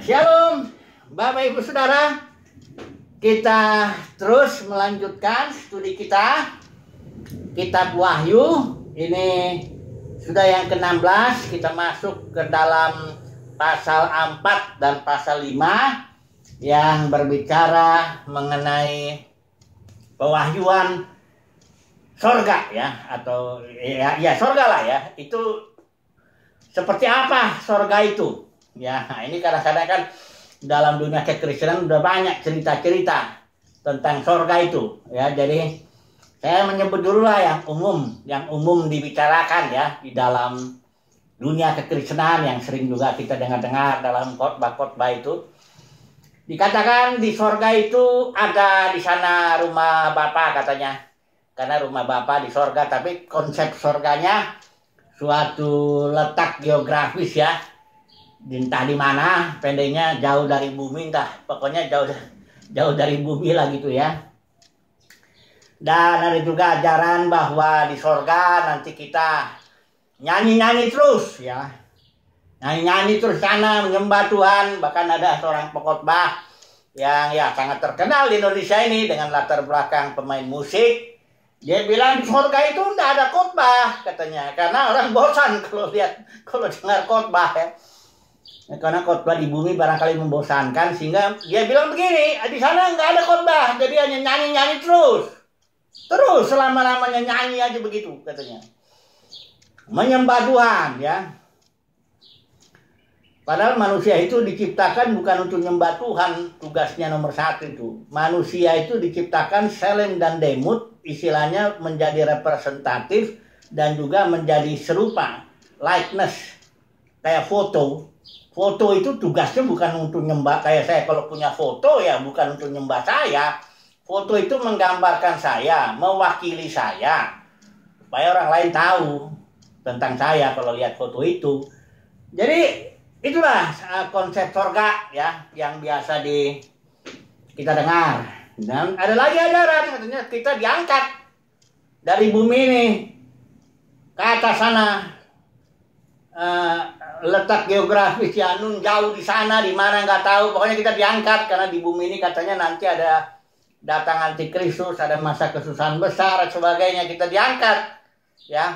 Shalom, Bapak Ibu Saudara. Kita terus melanjutkan studi kita, Kitab Wahyu. Ini sudah yang ke-16. Kita masuk ke dalam pasal 4 dan pasal 5 yang berbicara mengenai pewahyuan sorga ya, atau ya sorga lah ya. Itu seperti apa sorga itu? Ya, nah ini kadang-kadang kan dalam dunia kekristenan udah banyak cerita-cerita tentang sorga itu. Ya, jadi saya menyebut dulu lah yang umum dibicarakan ya di dalam dunia kekristenan yang sering juga kita dengar-dengar dalam khotbah-khotbah itu. Dikatakan di sorga itu ada di sana rumah Bapa katanya. Karena rumah Bapa di sorga, tapi konsep sorganya suatu letak geografis ya. Entah di mana, pendeknya jauh dari bumi, entah pokoknya jauh dari bumi lah gitu ya. Dan ada juga ajaran bahwa di sorga nanti kita nyanyi-nyanyi terus ya. Nyanyi-nyanyi terus sana menyembah Tuhan. Bahkan ada seorang pengkhotbah yang ya sangat terkenal di Indonesia ini dengan latar belakang pemain musik. Dia bilang di sorga itu enggak ada khotbah katanya, karena orang bosan kalau dengar khotbah ya. Karena khotbah di bumi barangkali membosankan, sehingga dia bilang begini, di sana nggak ada khotbah, jadi hanya nyanyi-nyanyi terus selama-lamanya nyanyi aja begitu katanya, menyembah Tuhan ya. Padahal manusia itu diciptakan bukan untuk menyembah Tuhan, tugasnya nomor 1 itu. Manusia itu diciptakan selem dan demut, istilahnya menjadi representatif dan juga menjadi serupa, likeness, kayak foto. Foto itu tugasnya bukan untuk nyembah, kayak saya kalau punya foto ya bukan untuk nyembah saya. Foto itu menggambarkan saya, mewakili saya, supaya orang lain tahu tentang saya kalau lihat foto itu. Jadi itulah konsep sorga ya yang biasa kita dengar. Dan ada lagi ajaran katanya kita diangkat dari bumi ini ke atas sana. Letak geografis ya nun jauh di sana, di mana nggak tahu, pokoknya kita diangkat karena di bumi ini katanya nanti ada datang antikristus, ada masa kesusahan besar dan sebagainya, kita diangkat ya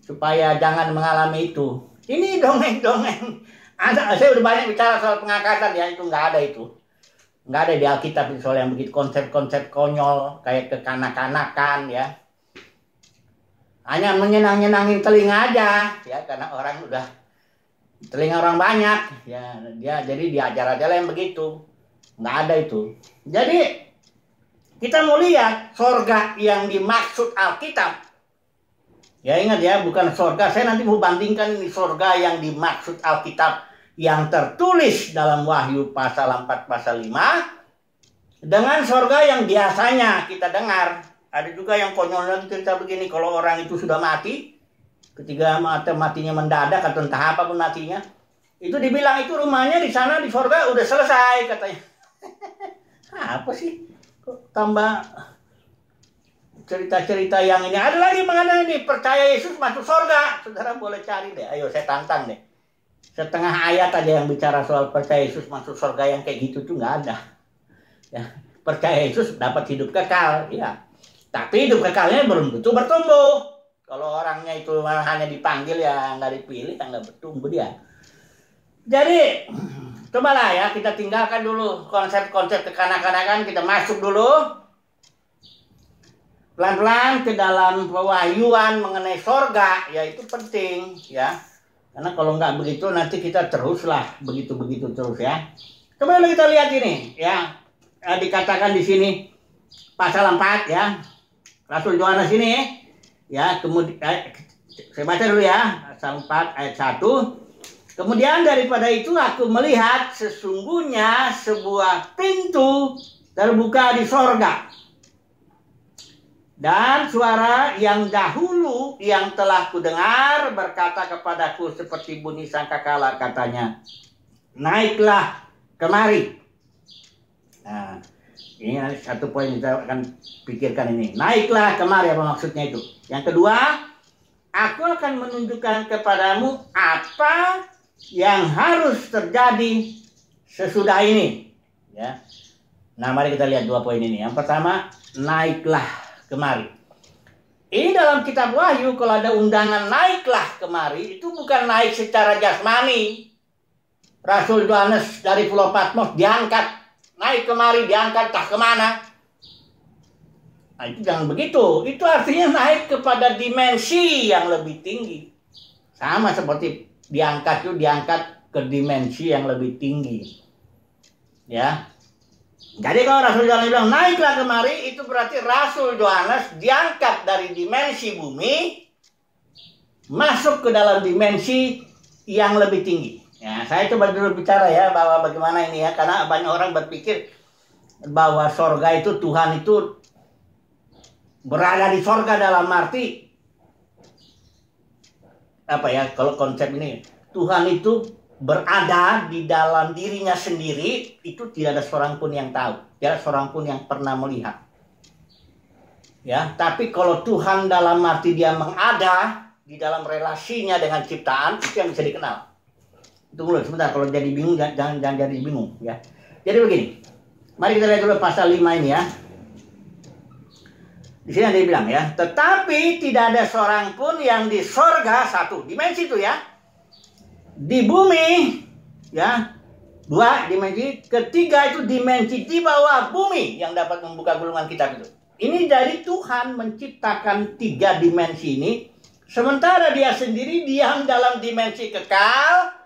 supaya jangan mengalami itu. Ini dongeng-dongeng. Saya udah banyak bicara soal pengangkatan ya, itu nggak ada di Alkitab soal yang begitu, konsep-konsep konyol kayak kekanak-kanakan ya. Hanya menyenang-nyenangin telinga aja ya, karena orang udah telinga orang banyak ya, dia jadi diajar aja lah yang begitu, nggak ada itu. Jadi kita mau lihat sorga yang dimaksud Alkitab ya, ingat ya, bukan sorga, saya nanti mau bandingkan ini sorga yang dimaksud Alkitab yang tertulis dalam Wahyu pasal 4 pasal 5 dengan sorga yang biasanya kita dengar. Ada juga yang konyol cerita begini, kalau orang itu sudah mati, ketika matinya mendadak atau entah apa pun matinya, itu dibilang itu rumahnya di sana di sorga udah selesai katanya. Apa sih? Kok tambah cerita-cerita yang ini? Ada lagi mengenai ini, percaya Yesus masuk sorga. Saudara boleh cari deh, ayo saya tantang deh. Setengah ayat aja yang bicara soal percaya Yesus masuk sorga, yang kayak gitu tuh nggak ada. Ya, percaya Yesus dapat hidup kekal, ya. Tapi hidup kekalnya belum tentu bertumbuh. Kalau orangnya itu hanya dipanggil ya nggak dipilih, ya nggak bertumbuh dia. Jadi cobalah ya kita tinggalkan dulu konsep-konsep kekanak-kanakan, kita masuk dulu pelan-pelan ke dalam pewahyuan mengenai sorga, ya itu penting ya. Karena kalau nggak begitu nanti kita teruslah begitu-begitu terus ya. Coba kita lihat ini ya, dikatakan di sini pasal 4 ya, Rasul Yohanes ini ya, kemudian saya baca dulu ya, pasal 4 ayat 1. Kemudian daripada itu aku melihat sesungguhnya sebuah pintu terbuka di sorga. Dan suara yang dahulu yang telah kudengar berkata kepadaku seperti bunyi sangkakala, katanya, naiklah kemari. Nah, ini satu poin kita akan pikirkan ini. Naiklah kemari, apa maksudnya itu? Yang kedua, aku akan menunjukkan kepadamu apa yang harus terjadi sesudah ini. Ya. Nah, mari kita lihat 2 poin ini. Yang pertama, naiklah kemari. Ini dalam kitab Wahyu, kalau ada undangan naiklah kemari, itu bukan naik secara jasmani. Rasul Yohanes dari Pulau Patmos diangkat, naik kemari, diangkat, tak kemana. Nah, itu jangan begitu. Itu artinya naik kepada dimensi yang lebih tinggi. Sama seperti diangkat itu diangkat ke dimensi yang lebih tinggi. Ya. Jadi kalau Rasul Yohanes bilang naiklah kemari, itu berarti Rasul Yohanes diangkat dari dimensi bumi masuk ke dalam dimensi yang lebih tinggi. Ya, saya coba dulu bicara ya bahwa bagaimana ini ya, karena banyak orang berpikir bahwa sorga itu Tuhan itu berada di sorga dalam arti apa ya, kalau konsep ini Tuhan itu berada di dalam dirinya sendiri, itu tidak ada seorang pun yang tahu, tidak ada seorang pun yang pernah melihat. Ya, tapi kalau Tuhan dalam arti dia mengada di dalam relasinya dengan ciptaan, itu yang bisa dikenal. Tunggu dulu sebentar, kalau jadi bingung jangan jadi bingung ya. Jadi begini. Mari kita lihat dulu pasal 5 ini ya. Di sini ada bilang ya, tetapi tidak ada seorang pun yang di sorga, satu dimensi itu ya, di bumi ya, 2 dimensi, ketiga itu dimensi di bawah bumi yang dapat membuka gulungan kitab itu. Ini dari Tuhan menciptakan 3 dimensi ini, sementara dia sendiri diam dalam dimensi kekal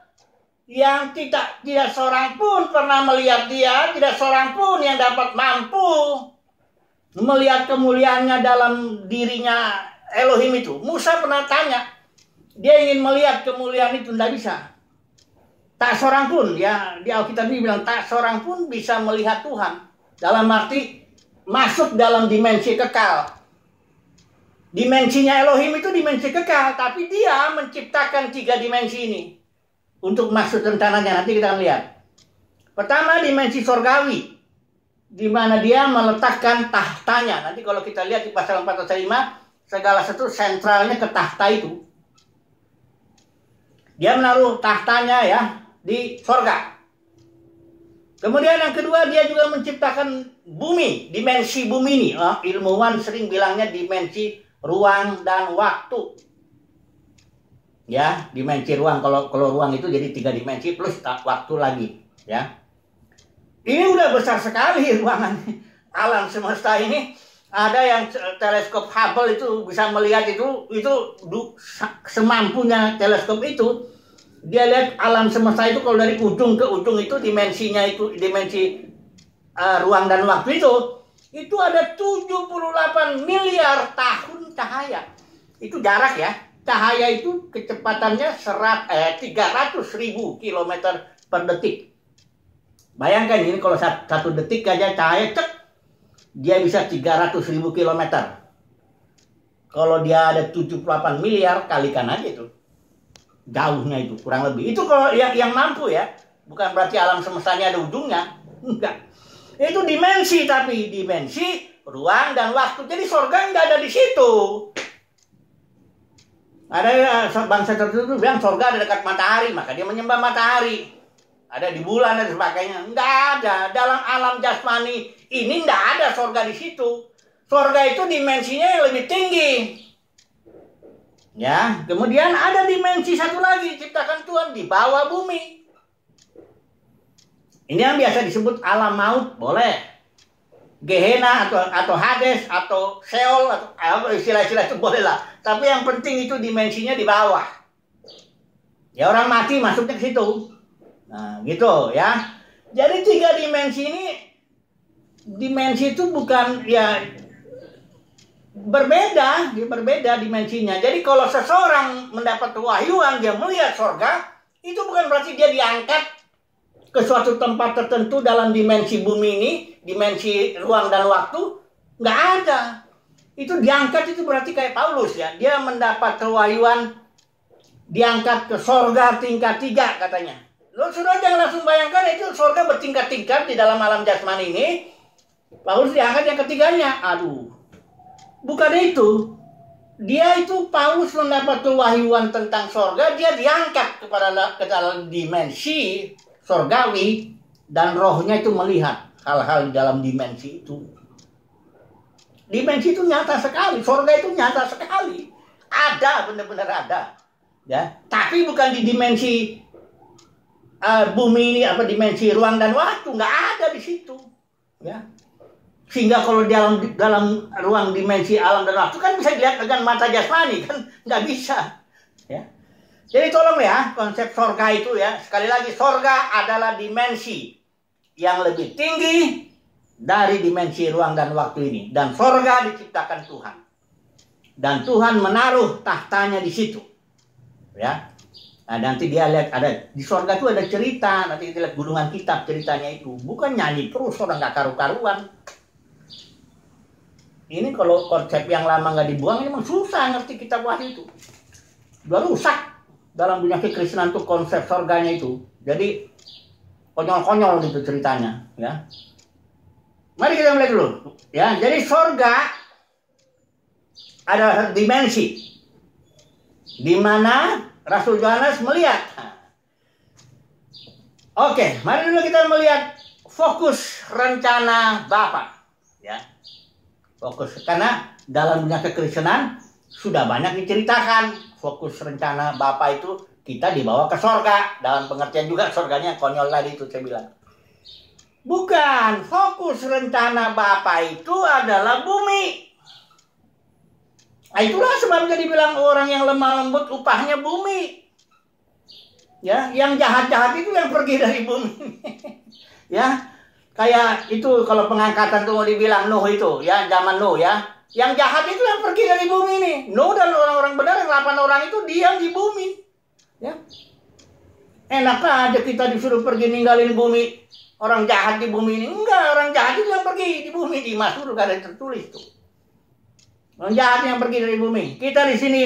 yang tidak seorang pun pernah melihat dia, tidak seorang pun yang dapat mampu melihat kemuliaannya dalam dirinya Elohim itu. Musa pernah tanya, dia ingin melihat kemuliaan itu, tidak bisa. Tak seorang pun, ya di Alkitab ini bilang tak seorang pun bisa melihat Tuhan. Dalam arti masuk dalam dimensi kekal. Dimensinya Elohim itu dimensi kekal, tapi dia menciptakan 3 dimensi ini untuk maksud rencananya. Nanti kita akan lihat. Pertama, dimensi sorgawi, di mana dia meletakkan tahtanya. Nanti kalau kita lihat di pasal 4 ayat 5, segala sesuatu sentralnya ke tahta itu. Dia menaruh tahtanya ya di sorga. Kemudian yang kedua, dia juga menciptakan bumi, dimensi bumi ini. Ilmuwan sering bilangnya dimensi ruang dan waktu. Ya, dimensi ruang. Kalau ruang itu jadi 3 dimensi plus waktu lagi. Ya. Ini udah besar sekali ruangan alam semesta ini. Ada yang teleskop Hubble itu bisa melihat itu semampunya teleskop itu. Dia lihat alam semesta itu kalau dari ujung ke ujung itu dimensinya itu dimensi ruang dan waktu itu ada 78 miliar tahun cahaya. Itu jarak ya. Cahaya itu kecepatannya 300.000 kilometer per detik. Bayangkan ini kalau 1 detik aja cahaya dia bisa 300.000 kilometer. Kalau dia ada 78 miliar, kalikan aja itu. Jauhnya itu kurang lebih. Itu kalau yang mampu ya. Bukan berarti alam semestanya ada ujungnya. Enggak. Itu dimensi, tapi dimensi ruang dan waktu. Jadi surga enggak ada di situ. Ada bangsa tertentu bilang surga ada dekat matahari, maka dia menyembah matahari. Ada di bulan dan sebagainya. Enggak ada. Dalam alam jasmani ini enggak ada surga di situ. Surga itu dimensinya yang lebih tinggi. Ya, kemudian ada dimensi satu lagi ciptakan Tuhan di bawah bumi. Ini yang biasa disebut alam maut, boleh. Gehenna atau Hades atau Sheol atau istilah-istilah itu boleh lah. Tapi yang penting itu dimensinya di bawah. Ya orang mati masuknya ke situ. Nah, gitu ya. Jadi 3 dimensi ini, dimensi itu bukan ya berbeda dimensinya. Jadi kalau seseorang mendapat kewahyuan, dia melihat surga, itu bukan berarti dia diangkat ke suatu tempat tertentu dalam dimensi bumi ini, dimensi ruang dan waktu. Nggak ada. Itu diangkat itu berarti kayak Paulus ya. Dia mendapat kewahyuan, diangkat ke surga tingkat 3 katanya. Lo sudah jangan langsung bayangkan itu surga bertingkat-tingkat di dalam alam jasmani ini. Paulus diangkat yang ketiganya. Aduh. Bukan itu. Dia itu Paulus mendapat kewahyuan tentang surga, dia diangkat ke dalam dimensi surgawi Dan rohnya itu melihat hal-hal di dalam dimensi itu. Dimensi itu nyata sekali, surga itu nyata sekali. Ada, benar-benar ada. Ya, tapi bukan di dimensi bumi ini, apa dimensi ruang dan waktu, nggak ada di situ. Ya. Sehingga kalau dalam ruang dimensi alam dan waktu kan bisa dilihat dengan mata jasmani, kan nggak bisa. Ya. Jadi tolong ya, konsep sorga itu ya, sekali lagi sorga adalah dimensi yang lebih tinggi dari dimensi ruang dan waktu ini. Dan sorga diciptakan Tuhan. Dan Tuhan menaruh tahtanya di situ. Ya. Nah, nanti dia lihat ada di sorga itu ada cerita, nanti kita lihat gulungan kitab ceritanya itu. Bukan nyanyi terus, orang nggak karu-karuan. Ini kalau konsep yang lama nggak dibuang, ini memang susah ngerti kitab Wahyu itu. Udah rusak dalam dunia kekristenan tuh konsep sorganya itu. Jadi konyol-konyol gitu ceritanya. Ya. Mari kita mulai dulu. Ya, jadi sorga adalah dimensi di mana Rasul Yohanes melihat. Oke, mari dulu kita melihat fokus rencana Bapa. Ya. Fokus, karena dalam dunia kekristenan sudah banyak diceritakan fokus rencana Bapa itu kita dibawa ke sorga. Dalam pengertian juga sorganya konyol tadi itu saya bilang. Bukan, fokus rencana Bapa itu adalah bumi. Nah, itulah sebabnya dibilang orang yang lemah lembut upahnya bumi. Ya, yang jahat-jahat itu yang pergi dari bumi. Ya. Kayak itu kalau pengangkatan tuh mau dibilang Nuh itu ya, zaman Nuh ya. Yang jahat itu yang pergi dari bumi nih. Nuh dan orang-orang benar, yang 8 orang itu diam di bumi. Ya. Enak aja kita disuruh pergi ninggalin bumi. Orang jahat di bumi ini. Enggak, orang jahat itu yang pergi di bumi. Di Mazmur ada tertulis tuh. Orang jahat yang pergi dari bumi. Kita di sini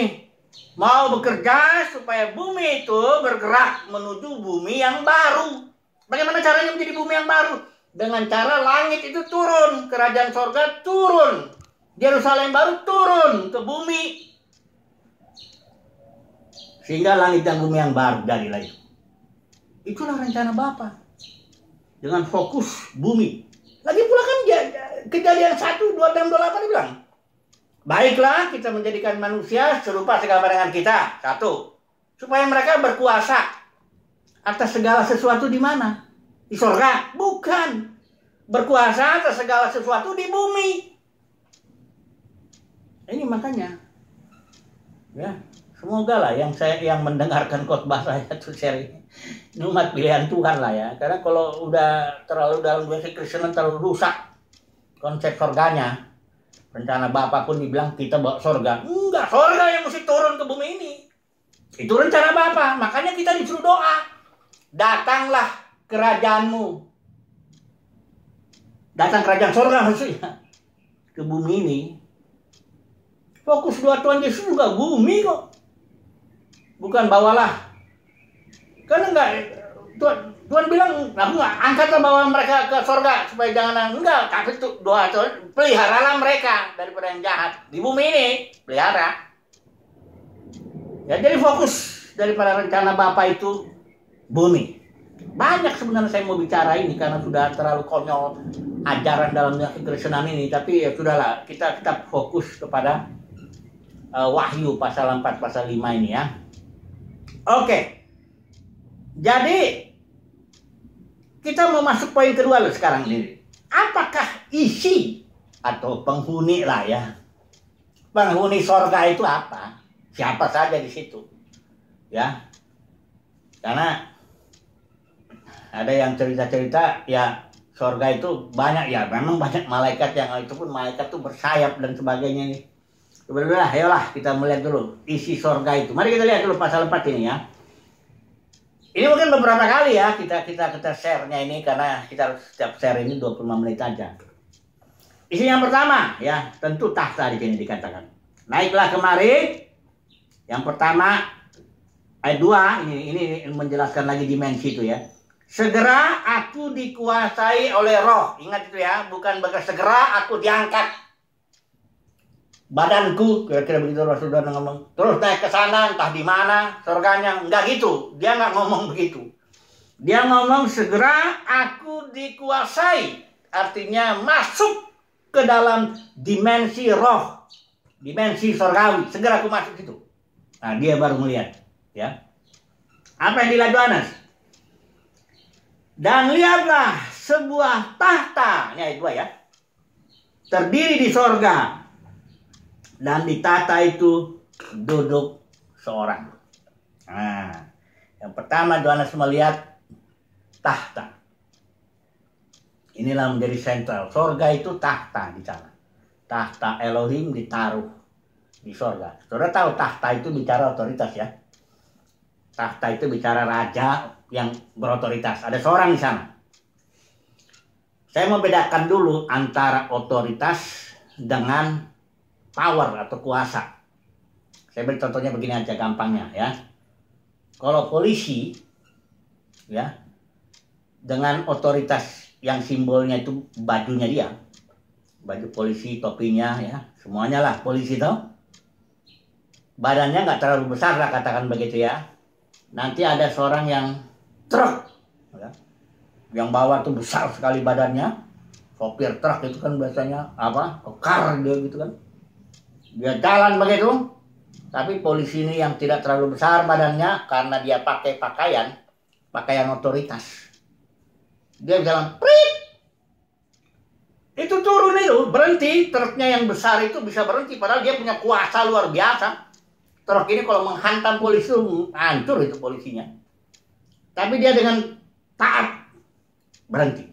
mau bekerja supaya bumi itu bergerak menuju bumi yang baru. Bagaimana caranya menjadi bumi yang baru? Dengan cara langit itu turun, kerajaan sorga turun, Yerusalem baru turun ke bumi. Sehingga langit dan bumi yang baru jadilah itu. Itulah rencana Bapa. Dengan fokus bumi. Lagi pula kan Kejadian 1, 2, 6, 28 dibilang. Baiklah kita menjadikan manusia serupa segambar dengan kita. 1. Supaya mereka berkuasa atas segala sesuatu di mana? Di sorga? Bukan. Berkuasa atas segala sesuatu di bumi. Ini makanya. Ya, semoga lah yang mendengarkan khotbah saya tuh seri ini umat pilihan Tuhan lah ya. Karena kalau udah terlalu dalam dunia kekristenan terlalu rusak konsep sorganya. Rencana Bapa pun dibilang kita bawa sorga. Enggak, sorga yang mesti turun ke bumi ini. Itu rencana Bapa. Makanya kita disuruh doa. Datanglah kerajaanmu. Datang kerajaan sorga maksudnya. Ke bumi ini. Fokus doa Tuhan Yesus juga bumi kok. Bukan bawalah. Karena enggak. Tuhan bilang, aku enggak angkatlah bawa mereka ke sorga. Supaya jangan, enggak. Tapi itu doa Tuhan. Peliharalah mereka daripada yang jahat. Di bumi ini. Pelihara. Ya, jadi fokus daripada rencana Bapa itu bumi. Banyak sebenarnya saya mau bicara ini karena sudah terlalu konyol ajaran dalam kekristenan ini. Tapi ya sudahlah, kita fokus kepada Wahyu pasal 4, pasal 5 ini ya. Oke. Jadi kita mau masuk poin kedua loh sekarang ini. Apakah isi atau penghuni lah ya? Penghuni sorga itu apa? Siapa saja di situ? Ya. Karena ada yang cerita-cerita ya sorga itu banyak ya, memang banyak malaikat yang itu pun malaikat tuh bersayap dan sebagainya nih. Sebenarnya ayolah kita melihat dulu isi sorga itu. Mari kita lihat dulu pasal 4 ini ya. Ini mungkin beberapa kali ya kita share-nya ini karena kita harus setiap share ini 25 menit aja. Isi yang pertama ya, tentu tahta di sini dikatakan. Naiklah kemari. Yang pertama ayat 2 ini menjelaskan lagi dimensi itu ya. Segera aku dikuasai oleh roh. Ingat itu ya, bukan segera aku diangkat. Badanku, kira-kira begitu Rasulullah ngomong. Terus naik ke sana, entah di mana, surganya. Enggak gitu, dia nggak ngomong begitu. Dia ngomong segera aku dikuasai. Artinya masuk ke dalam dimensi roh. Dimensi surgawi. Segera aku masuk situ. Nah, dia baru melihat. Ya. Apa yang dilihat Yohanes? Dan lihatlah sebuah tahta. Ini ayat 2 ya. Terdiri di sorga. Dan di tahta itu duduk seorang. Nah, yang pertama Yohanes melihat tahta. Inilah menjadi sentral. Sorga itu tahta di sana. Tahta Elohim ditaruh di sorga. Saudara tahu tahta itu bicara otoritas ya. Tahta itu bicara raja yang berotoritas. Ada seorang di sana. Saya mau bedakan dulu antara otoritas dengan power atau kuasa. Saya beri contohnya begini aja gampangnya ya. Kalau polisi ya, dengan otoritas yang simbolnya itu bajunya dia, baju polisi, topinya ya, semuanya lah polisi tuh. Badannya nggak terlalu besar lah katakan begitu ya. Nanti ada seorang yang truk ya, yang bawa tuh besar sekali badannya, sopir truk itu kan biasanya apa, kekar dia gitu kan. Dia jalan begitu, tapi polisi ini yang tidak terlalu besar badannya karena dia pakai pakaian otoritas. Dia jalan, prit. Itu turun itu, berhenti. Truknya yang besar itu bisa berhenti. Padahal dia punya kuasa luar biasa. Truk ini kalau menghantam polisi, hancur itu polisinya. Tapi dia dengan taat berhenti.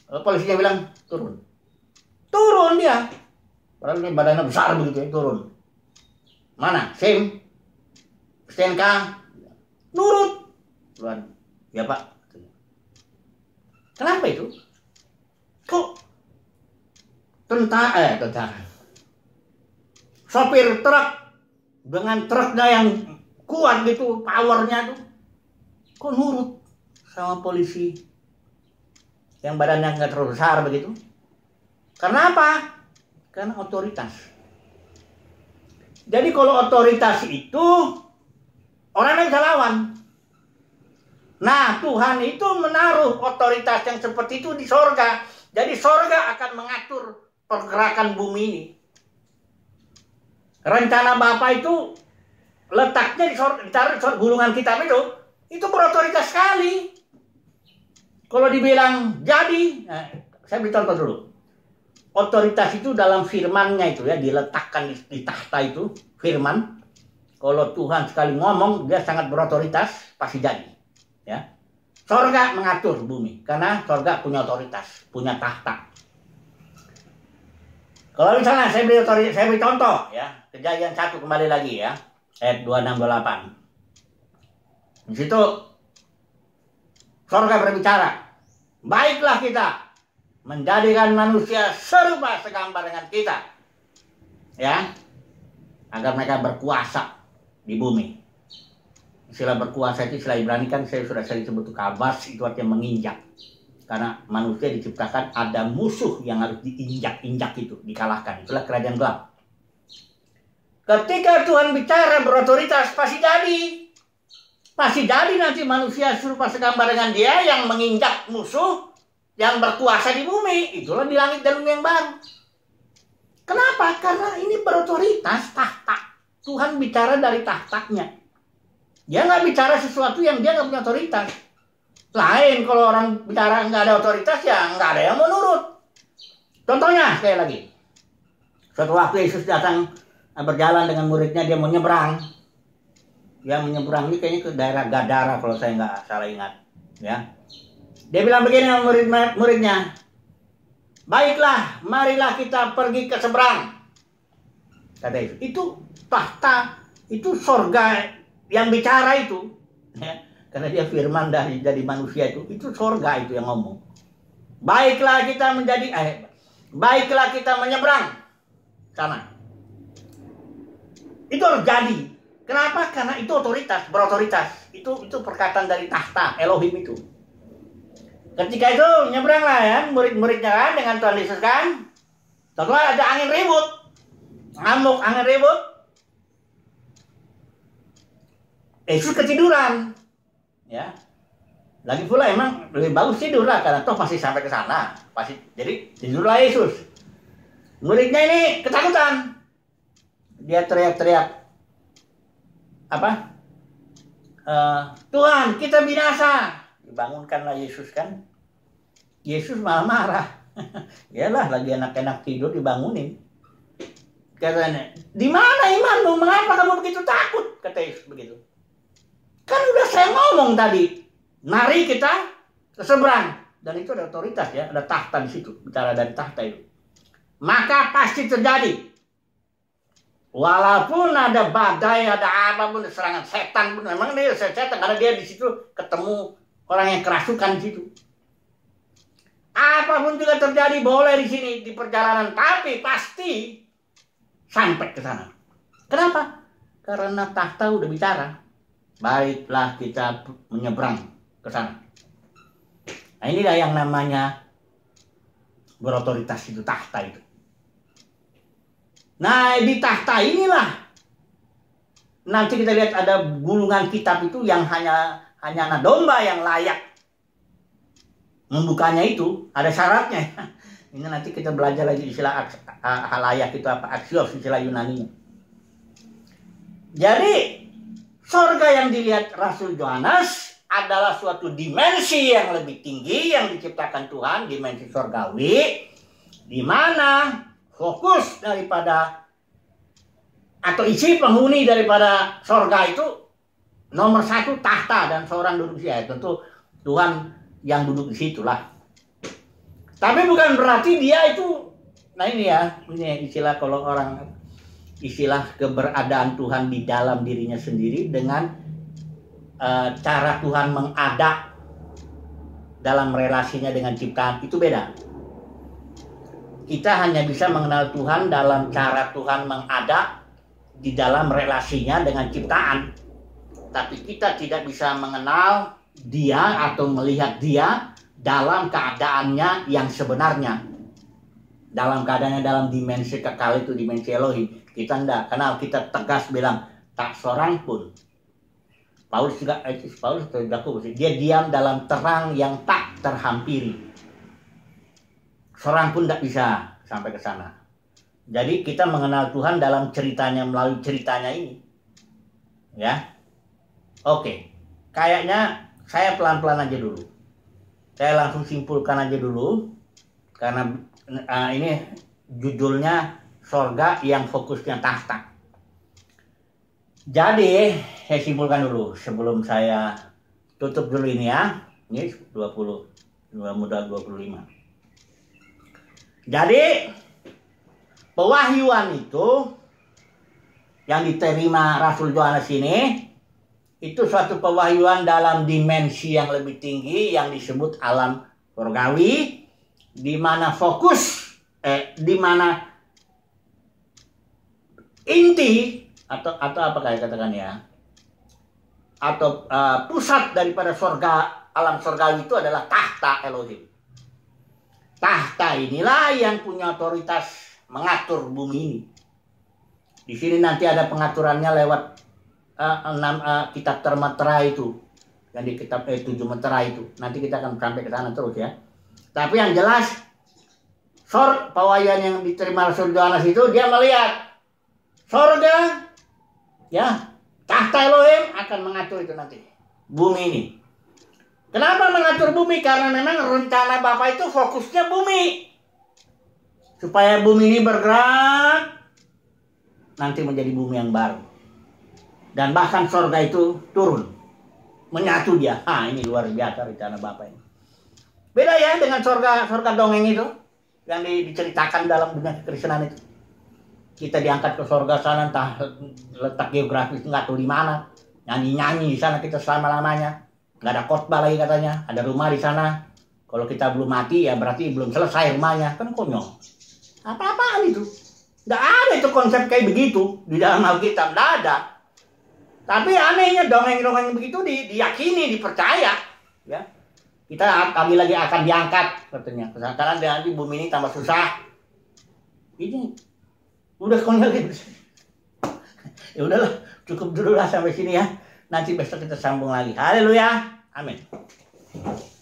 Lalu polisinya bilang, turun. Turun dia. Padahal ini badannya besar begitu ya, turun. Mana? SIM? STNK? Nurut. Luan. Ya Pak. Kenapa itu? Kok tentara sopir truk dengan truknya yang kuat gitu, powernya tuh, kok nurut sama polisi yang badannya nggak terlalu besar begitu? Karena apa? Karena otoritas. Jadi kalau otoritas itu orang yang bisa lawan. Nah, Tuhan itu menaruh otoritas yang seperti itu di sorga. Jadi sorga akan mengatur pergerakan bumi ini. Rencana Bapa itu letaknya di sorga, ditaruh di sorga, gulungan kitab itu berotoritas sekali. Kalau dibilang jadi, nah, saya beri contoh dulu. Otoritas itu dalam firman-Nya itu ya, diletakkan di tahta itu, firman. Kalau Tuhan sekali ngomong, dia sangat berotoritas, pasti jadi. Ya, sorga mengatur bumi karena sorga punya otoritas, punya tahta. Kalau misalnya saya beri contoh ya, Kejadian 1 kembali lagi ya, ayat 26-28. Di situ sorga berbicara, baiklah kita menjadikan manusia serupa segambar dengan kita, ya, agar mereka berkuasa di bumi. Istilah berkuasa itu istilah Ibrani kan saya sudah sering sebut kabas, itu artinya menginjak. Karena manusia diciptakan ada musuh yang harus diinjak-injak itu, dikalahkan. Itulah kerajaan gelap. Ketika Tuhan bicara berotoritas pasti jadi. Pasti jadi nanti manusia serupa segambar dengan dia yang menginjak musuh yang berkuasa di bumi. Itulah di langit dan bumi yang baru. Kenapa? Karena ini berotoritas tahta. Tuhan bicara dari tahtanya. Dia nggak bicara sesuatu yang dia nggak punya otoritas. Lain kalau orang bicara nggak ada otoritas ya nggak ada yang mau nurut. Contohnya sekali lagi. Suatu waktu Yesus datang berjalan dengan muridnya, dia mau nyebrang. Dia menyeberang ini kayaknya ke daerah Gadara kalau saya nggak salah ingat. Ya. Dia bilang begini sama muridnya. Baiklah, marilah kita pergi ke seberang. Kata Yesus. Itu tahta, itu sorga yang bicara itu, ya, karena dia firman dari manusia itu sorga itu yang ngomong. Baiklah kita baiklah kita menyeberang sana. Itu harus jadi. Kenapa? Karena itu otoritas, berotoritas. Itu perkataan dari tahta Elohim itu. Ketika itu nyebranglah ya, murid-muridnya kan dengan Tuhan Yesus kan. Setelah ada angin ribut, ngamuk angin ribut. Yesus ketiduran, ya. Lagi pula emang lebih bagus tidur lah, karena toh pasti sampai ke sana. Pasti, jadi tidurlah Yesus. Muridnya ini ketakutan. Dia teriak-teriak. Apa? Tuhan, kita binasa. Dibangunkanlah Yesus kan. Yesus malah marah. Yalah, lagi enak-enak tidur dibangunin. Katanya, di mana imanmu? Mengapa kamu begitu takut? Kata Yesus begitu. Kan udah saya ngomong tadi. Mari kita ke seberang. Dan itu ada otoritas ya, ada tahta di situ. Bicara dari tahta itu. Maka pasti terjadi. Walaupun ada badai, ada apapun, serangan setan pun. Memang dia setan karena dia di situ ketemu orang yang kerasukan di situ. Apapun juga terjadi boleh di sini di perjalanan, tapi pasti sampai ke sana. Kenapa? Karena tahta udah bicara. Baiklah kita menyeberang ke sana. Nah, inilah yang namanya berotoritas itu, tahta itu. Nah, di tahta inilah nanti kita lihat ada gulungan kitab itu yang hanya anak domba yang layak membukanya itu. Ada syaratnya. Ini nanti kita belajar lagi istilah halayak itu apa, aksios, istilah Yunani. Jadi sorga yang dilihat Rasul Yohanes adalah suatu dimensi yang lebih tinggi yang diciptakan Tuhan, dimensi sorgawi, di mana fokus daripada atau isi penghuni daripada sorga itu nomor satu tahta dan seorang duduk di situ. Tentu Tuhan yang duduk di situlah. Tapi bukan berarti dia itu, nah ini ya, ini istilah kalau orang istilah keberadaan Tuhan di dalam dirinya sendiri dengan cara Tuhan mengada dalam relasinya dengan ciptaan itu beda. Kita hanya bisa mengenal Tuhan dalam cara Tuhan mengada di dalam relasinya dengan ciptaan. Tapi kita tidak bisa mengenal dia atau melihat dia dalam keadaannya yang sebenarnya. Dalam keadaannya dalam dimensi kekal itu, dimensi Elohim. Kita enggak, karena kita tegas bilang tak seorang pun. Paulus juga, dia diam dalam terang yang tak terhampiri. Seorang pun tidak bisa sampai ke sana. Jadi kita mengenal Tuhan dalam ceritanya, melalui ceritanya ini. Ya. Oke. Kayaknya saya pelan-pelan aja dulu. Saya langsung simpulkan aja dulu. Karena ini judulnya sorga yang fokusnya tahta. Jadi saya simpulkan dulu sebelum saya tutup dulu ini ya. Ini 20 muda 25. Jadi pewahyuan itu yang diterima Rasul Yohanes ini itu suatu pewahyuan dalam dimensi yang lebih tinggi yang disebut alam surgawi, di mana fokus di mana inti atau apa kayak katakan ya, atau pusat daripada surga, alam surgawi itu adalah tahta Elohim. Tahta inilah yang punya otoritas mengatur bumi ini. Di sini nanti ada pengaturannya lewat 6 kitab termetera itu, yang di kitab 7 metera itu. Nanti kita akan sampai ke sana terus ya. Tapi yang jelas pewahyuan yang diterima Rasul Yohanes itu dia melihat surga, ya, tahta Elohim akan mengatur itu nanti bumi ini. Kenapa mengatur bumi? Karena memang rencana Bapa itu fokusnya bumi, supaya bumi ini bergerak nanti menjadi bumi yang baru, dan bahkan surga itu turun menyatu dia. Ini luar biasa rencana Bapa ini. Beda ya dengan surga dongeng itu yang diceritakan dalam dunia kekristenan itu. Kita diangkat ke surga sana, entah letak geografis nggak tahu di mana, nyanyi di sana kita selama-lamanya, nggak ada khotbah lagi katanya, ada rumah di sana. Kalau kita belum mati ya berarti belum selesai rumahnya, kan konyol. Apa-apaan itu? Nggak ada itu konsep kayak begitu di dalam Alkitab, nggak ada. Tapi anehnya dongeng-dongeng begitu diyakini, dipercaya, ya. Kita lagi akan diangkat katanya, karena nanti bumi ini tambah susah. Ini udah konyol gitu. Ya udahlah, cukup dulu lah sampai sini ya. Nanti besok kita sambung lagi. Haleluya. Amin. Tuhan.